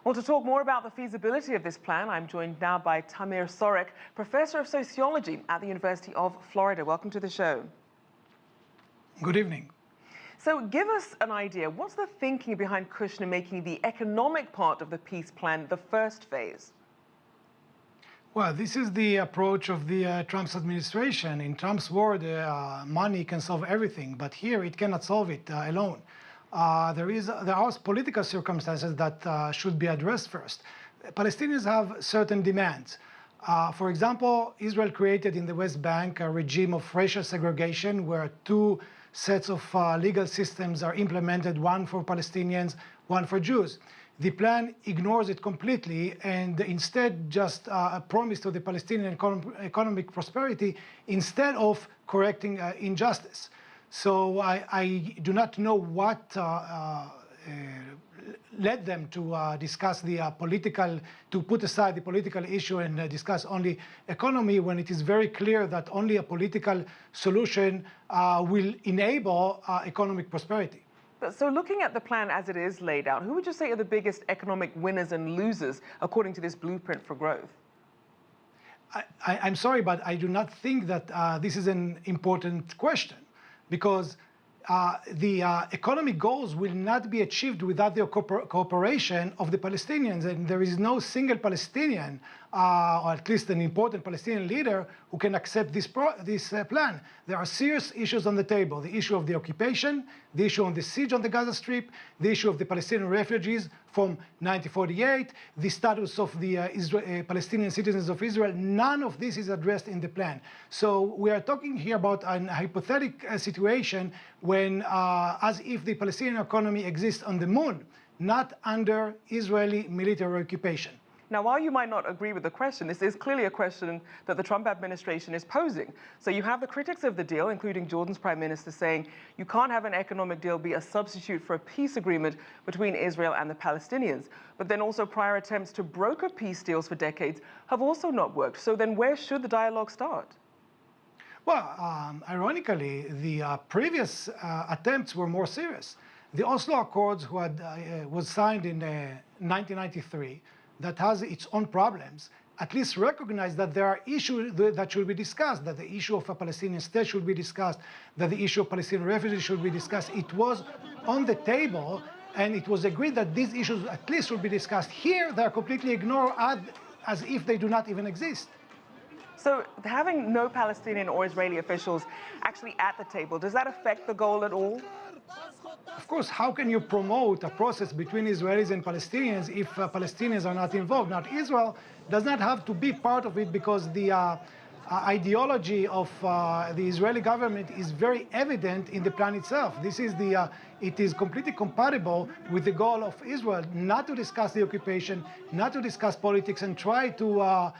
Well, to talk more about the feasibility of this plan, I'm joined now by Tamir Sorek, Professor of Sociology at the University of Florida. Welcome to the show. Good evening. So give us an idea. What's the thinking behind Kushner making the economic part of the peace plan the first phase? Well, this is the approach of the Trump's administration. In Trump's word, money can solve everything, but here it cannot solve it alone. There are political circumstances that should be addressed first. Palestinians have certain demands. For example, Israel created in the West Bank a regime of racial segregation where two sets of legal systems are implemented, one for Palestinians, one for Jews. The plan ignores it completely and instead just a promise to the Palestinian economic prosperity instead of correcting injustice. So I do not know what led them to discuss the to put aside the political issue and discuss only economy when it is very clear that only a political solution will enable economic prosperity. So looking at the plan as it is laid out, who would you say are the biggest economic winners and losers according to this blueprint for growth? I'm sorry, but I do not think that this is an important question, because the economic goals will not be achieved without the cooperation of the Palestinians, and there is no single Palestinian, or at least an important Palestinian leader, who can accept this plan. There are serious issues on the table: the issue of the occupation, the issue on the siege on the Gaza Strip, the issue of the Palestinian refugees from 1948, the status of the Palestinian citizens of Israel. None of this is addressed in the plan. So we are talking here about a hypothetical situation when, as if the Palestinian economy exists on the moon, not under Israeli military occupation. Now, while you might not agree with the question, this is clearly a question that the Trump administration is posing. So you have the critics of the deal, including Jordan's prime minister, saying you can't have an economic deal be a substitute for a peace agreement between Israel and the Palestinians. But then also prior attempts to broker peace deals for decades have also not worked. So then where should the dialogue start? Well, ironically, the previous attempts were more serious. The Oslo Accords was signed in 1993, that has its own problems, at least recognize that there are issues that should be discussed, that the issue of a Palestinian state should be discussed, that the issue of Palestinian refugees should be discussed. It was on the table, and it was agreed that these issues at least should be discussed. Here, they are completely ignored as if they do not even exist. So having no Palestinian or Israeli officials actually at the table, does that affect the goal at all? Of course, how can you promote a process between Israelis and Palestinians if Palestinians are not involved? Now, Israel does not have to be part of it because the ideology of the Israeli government is very evident in the plan itself. It is completely compatible with the goal of Israel not to discuss the occupation, not to discuss politics, and try to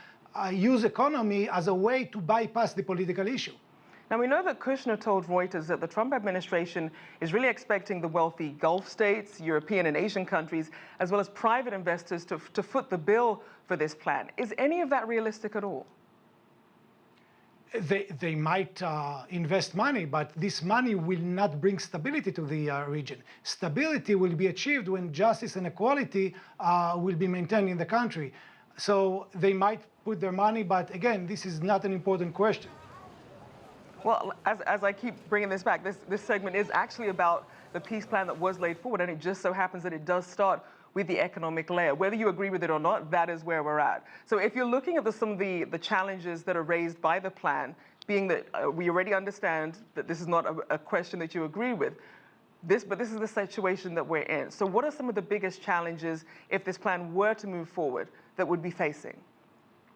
use economy as a way to bypass the political issue. Now, we know that Kushner told Reuters that the Trump administration is really expecting the wealthy Gulf states, European and Asian countries, as well as private investors to foot the bill for this plan. Is any of that realistic at all? They might invest money, but this money will not bring stability to the region. Stability will be achieved when justice and equality will be maintained in the country. So they might put their money, but again, this is not an important question. Well, as I keep bringing this back, this segment is actually about the peace plan that was laid forward, and it just so happens that it does start with the economic layer. Whether you agree with it or not, that is where we're at. So if you're looking at some of the challenges that are raised by the plan, being that we already understand that this is not a question that you agree with, but this is the situation that we're in. So what are some of the biggest challenges if this plan were to move forward that would be facing?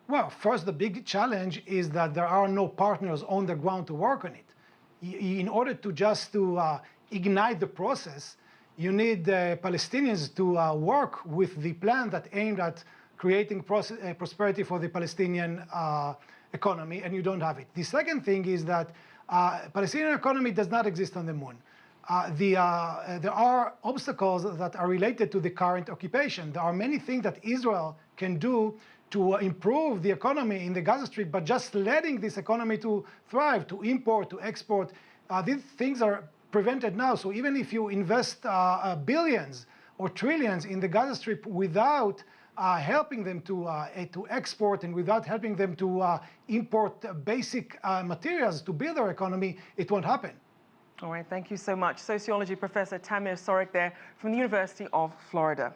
Well, first, the big challenge is that there are no partners on the ground to work on it. In order to ignite the process, you need Palestinians to work with the plan that aimed at creating prosperity for the Palestinian economy, and you don't have it. The second thing is that Palestinian economy does not exist on the moon. There are obstacles that are related to the current occupation. There are many things that Israel can do to improve the economy in the Gaza Strip, but just letting this economy to thrive, to import, to export, these things are prevented now. So even if you invest billions or trillions in the Gaza Strip without helping them to export and without helping them to import basic materials to build our economy, it won't happen. All right, thank you so much. Sociology professor Tamir Sorek there from the University of Florida.